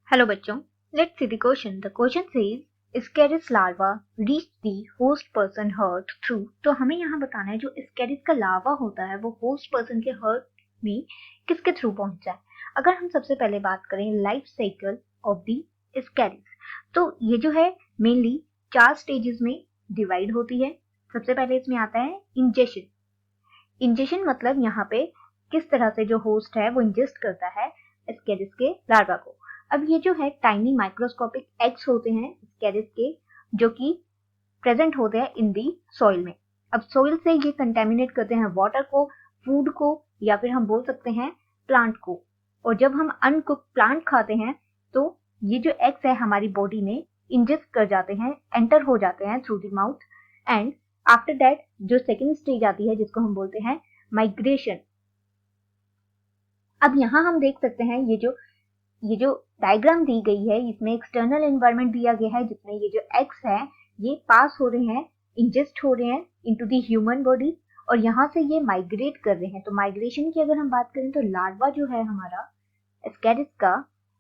Hello बच्चों, let's see the question. The question says Ascaris larva reach the host person hurt through. तो हमें यहाँ बताना है जो Ascaris का लार्वा होता है वो होस्ट पर्सन के हर्ट में किसके थ्रू पहुंचता है। अगर हम सबसे पहले बात करें life cycle of the Ascaris, तो ये जो है मेनली 4 स्टेजेस में डिवाइड होती है। सबसे पहले इसमें आता है इंजेशन। इंजेशन मतलब यहाँ पे किस तरह से जो होस्ट है वो इंजेस्ट करता है Ascaris के लार्वा को। अब ये जो है टाइनी माइक्रोस्कोपिक एग्स होते हैं Ascaris के, जो कि प्रेजेंट होते हैं इन दी सॉइल में। अब सॉइल से ये कंटेमिनेट करते हैं वाटर को, फूड को, या फिर हम बोल सकते हैं प्लांट को। और जब हम अनकुक प्लांट खाते हैं तो ये जो एग्स है हमारी बॉडी में इंजेस्ट कर जाते हैं, एंटर हो जाते हैं through the mouth. And after that जो सेकेंड स्टेज आती है जिसको हम बोलते हैं माइग्रेशन। अब यहाँ हम देख सकते हैं ये जो डायग्राम दी गई है इसमें एक्सटर्नल एनवायरनमेंट दिया गया है जिसमें ये जो एग्स है ये पास हो रहे हैं, इंजेस्ट हो रहे हैं इनटू द ह्यूमन बॉडी, और यहाँ से ये माइग्रेट कर रहे हैं। तो माइग्रेशन की अगर हम बात करें तो लार्वा जो है हमारा Ascaris का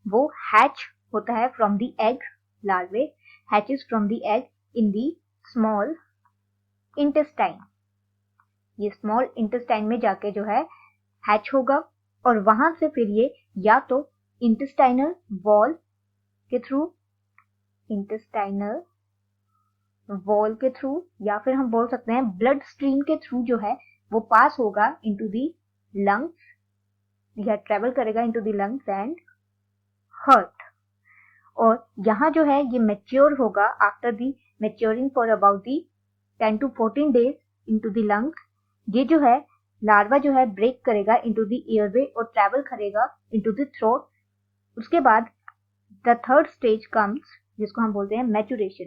वो हैच होता है from the egg. Larvae hatches from the egg in the small intestine. ये स्मॉल इंटेस्टाइन में जाके जो है हैच होगा और वहां से फिर ये या तो इंटेस्टाइनल वॉल के थ्रू या फिर हम बोल सकते हैं ब्लड स्ट्रीम के थ्रू जो है वो पास होगा इनटू दी लंग्स या ट्रेवल करेगा into the lungs and heart. और यहाँ जो है ये मैच्योर होगा after the maturing for about the 10 to 14 days into the lungs. ये जो है लार्वा जो है ब्रेक करेगा इनटू दी एयरवे और ट्रेवल करेगा इनटू दी थ्रोट। उसके बाद द थर्ड स्टेज कम्स जिसको हम बोलते हैं मैचुरेशन।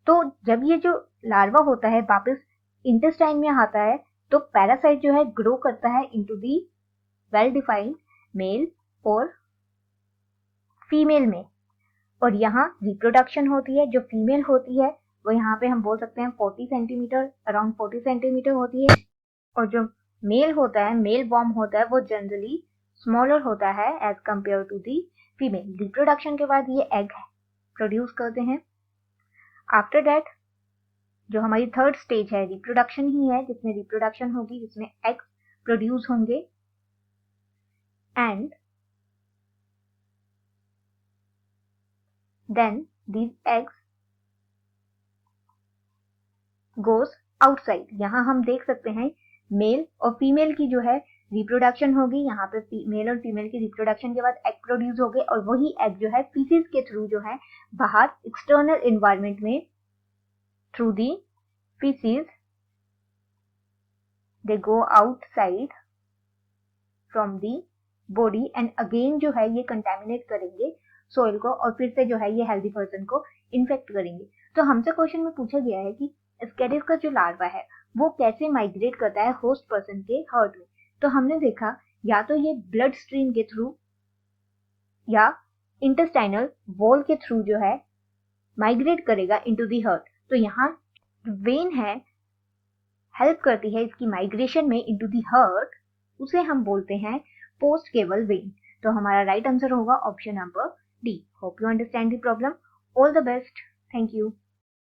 तो जब ये जो लार्वा होता है वापस इंटेस्टाइन में आता है तो पैरासाइट जो है ग्रो करता है into the well defined male और फीमेल में, और यहाँ रिप्रोडक्शन होती है। जो फीमेल होती है वो यहाँ पे हम बोल सकते हैं 40 सेंटीमीटर, अराउंड 40 सेंटीमीटर होती है, और जो मेल होता है, मेल वॉर्म होता है, वो जनरली स्मॉलर होता है as compare to the female. Reproduction के बाद ये एग प्रोड्यूस करते हैं। आफ्टर दैट जो हमारी थर्ड स्टेज है रिप्रोडक्शन ही है, जिसमें रिप्रोडक्शन होगी, जिसमें एग्स प्रोड्यूस होंगे and then these eggs goes outside. यहाँ हम देख सकते हैं मेल और फीमेल की जो है रिप्रोडक्शन होगी। यहाँ पे मेल और फीमेल की रिप्रोडक्शन के बाद एग प्रोड्यूस हो गए और वही एग जो है फीसिस के थ्रू जो है बाहर एक्सटर्नल एनवायरनमेंट में through the faeces they go outside from the body and again जो है ये कंटेमिनेट करेंगे सोइल को और फिर से जो है ये हेल्दी पर्सन को इन्फेक्ट करेंगे। तो हमसे क्वेश्चन में पूछा गया है कि Ascaris का जो लार्वा है वो कैसे माइग्रेट करता है होस्ट पर्सन के हार्ट में। तो हमने देखा या तो ये ब्लड स्ट्रीम के थ्रू या इंटेस्टाइनल वॉल के थ्रू जो है माइग्रेट करेगा इनटू दी हार्ट। तो यहाँ वेन है हेल्प करती है इसकी माइग्रेशन में इनटू दी हार्ट, उसे हम बोलते हैं पोस्ट केवल वेन। तो हमारा राइट आंसर होगा option number D. Hope you understand the problem. All the best. Thank you.